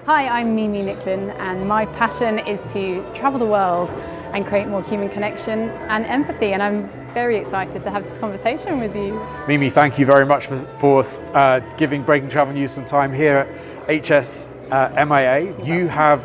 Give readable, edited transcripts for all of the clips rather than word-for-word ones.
Hi, I'm Mimi Nicklin, and my passion is to travel the world and create more human connection and empathy, and I'm very excited to have this conversation with you. Mimi, thank you very much for giving Breaking Travel News some time here at HSMAI. You have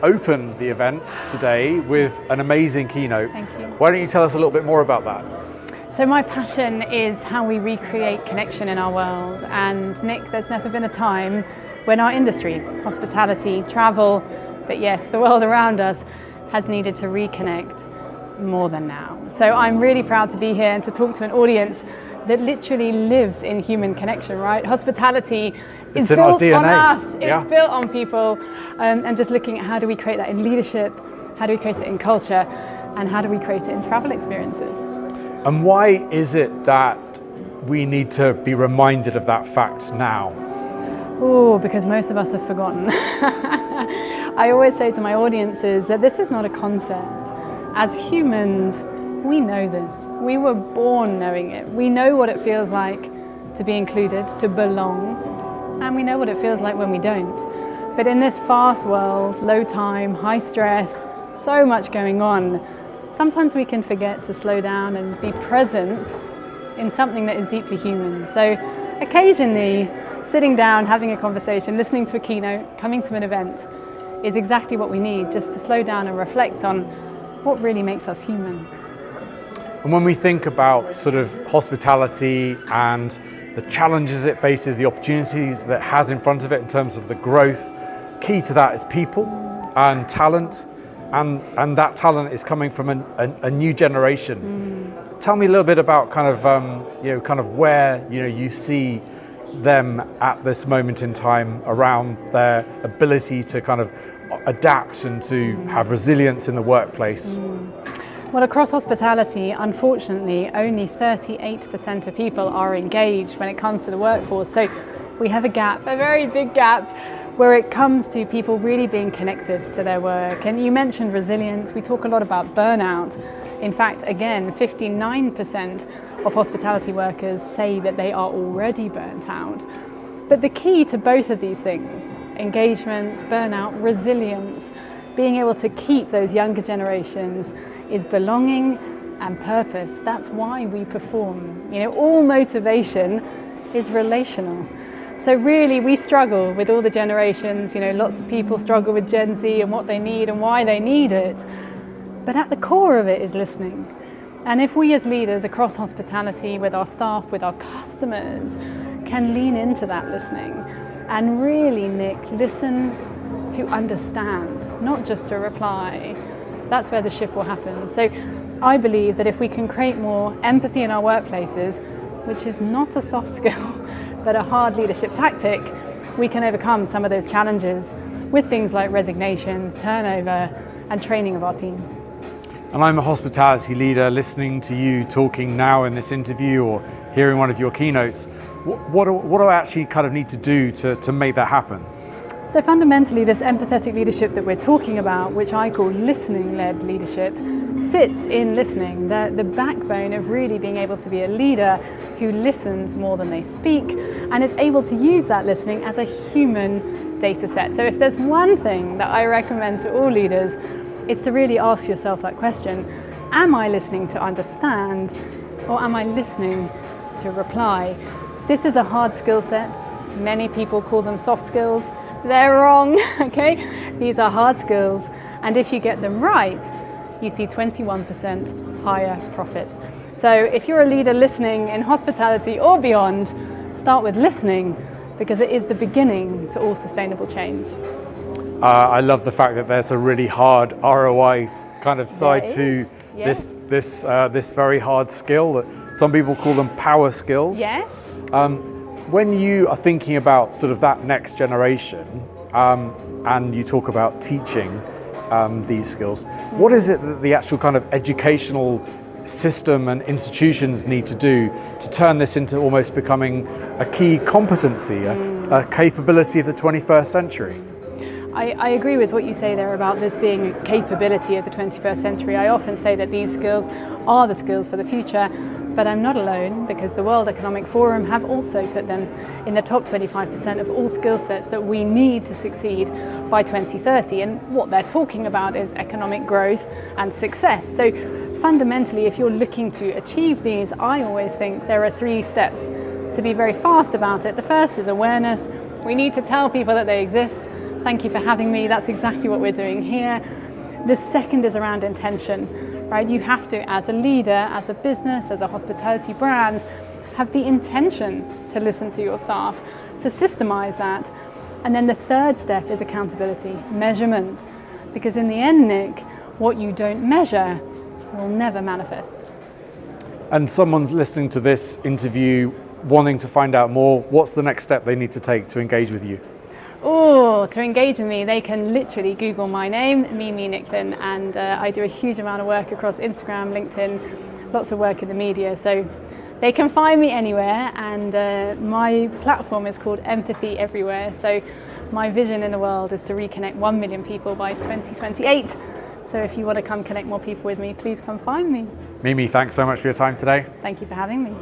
opened the event today with an amazing keynote. Thank you. Why don't you tell us a little bit more about that? So my passion is how we recreate connection in our world, and Nick, there's never been a time when our industry, hospitality, travel, but yes, the world around us, has needed to reconnect more than now. So I'm really proud to be here and to talk to an audience that literally lives in human connection, right? Hospitality is built on us, it's built on people, and just looking at how do we create that in leadership, how do we create it in culture, and how do we create it in travel experiences. And why is it that we need to be reminded of that fact now? Oh, because most of us have forgotten. I always say to my audiences that this is not a concept. As humans, we know this. We were born knowing it. We know what it feels like to be included, to belong, and we know what it feels like when we don't. But in this fast world, low time, high stress, so much going on, sometimes we can forget to slow down and be present in something that is deeply human. So occasionally, sitting down, having a conversation, listening to a keynote, coming to an event is exactly what we need, just to slow down and reflect on what really makes us human. And when we think about sort of hospitality and the challenges it faces, the opportunities that it has in front of it in terms of the growth, key to that is people and talent. And that talent is coming from a new generation. Tell me a little bit about kind of where you see them at this moment in time around their ability to kind of adapt and to have resilience in the workplace. Well, across hospitality, unfortunately, only 38% of people are engaged when it comes to the workforce. So we have a gap, a very big gap, where it comes to people really being connected to their work. And you mentioned resilience. We talk a lot about burnout. In fact, again, 59% of hospitality workers say that they are already burnt out. But the key to both of these things, engagement, burnout, resilience, being able to keep those younger generations, is belonging and purpose. That's why we perform. All motivation is relational. So really we struggle with all the generations, lots of people struggle with Gen Z and what they need and why they need it. But at the core of it is listening. And if we as leaders across hospitality, with our staff, with our customers, can lean into that listening and really, Nick, listen to understand, not just to reply, that's where the shift will happen. So I believe that if we can create more empathy in our workplaces, which is not a soft skill, but a hard leadership tactic, we can overcome some of those challenges with things like resignations, turnover, and training of our teams. And I'm a hospitality leader listening to you talking now in this interview or hearing one of your keynotes. What do I actually kind of need to do to make that happen? So fundamentally, this empathetic leadership that we're talking about, which I call listening-led leadership, sits in listening, the backbone of really being able to be a leader who listens more than they speak and is able to use that listening as a human data set. So if there's one thing that I recommend to all leaders, it's to really ask yourself that question: am I listening to understand, or am I listening to reply? This is a hard skill set. Many people call them soft skills. They're wrong, okay? These are hard skills, and if you get them right, you see 21% higher profit. So if you're a leader listening in hospitality or beyond, start with listening, because it is the beginning to all sustainable change. I love the fact that there's a really hard ROI kind of side to this very hard skill. That some people call them power skills. Yes. When you are thinking about sort of that next generation, and you talk about teaching these skills, what is it that the actual kind of educational system and institutions need to do to turn this into almost becoming a key competency, a capability of the 21st century? I agree with what you say there about this being a capability of the 21st century. I often say that these skills are the skills for the future, But I'm not alone, because the World Economic Forum have also put them in the top 25% of all skill sets that we need to succeed by 2030. And what they're talking about is economic growth and success. So fundamentally, if you're looking to achieve these, I always think there are 3 steps to be very fast about it. The first is awareness. We need to tell people that they exist. Thank you for having me. That's exactly what we're doing here. The second is around intention. Right? You have to, as a leader, as a business, as a hospitality brand, have the intention to listen to your staff, to systemize that. And then the third step is accountability, measurement. Because in the end, Nick, what you don't measure will never manifest. And someone listening to this interview wanting to find out more, what's the next step they need to take to engage with you? Oh, to engage with me, they can literally Google my name, Mimi Nicklin, and I do a huge amount of work across Instagram, LinkedIn, lots of work in the media, so they can find me anywhere. And my platform is called Empathy Everywhere, so my vision in the world is to reconnect 1 million people by 2028. So if you want to come connect more people with me, please come find me. Mimi, thanks so much for your time today. Thank you for having me.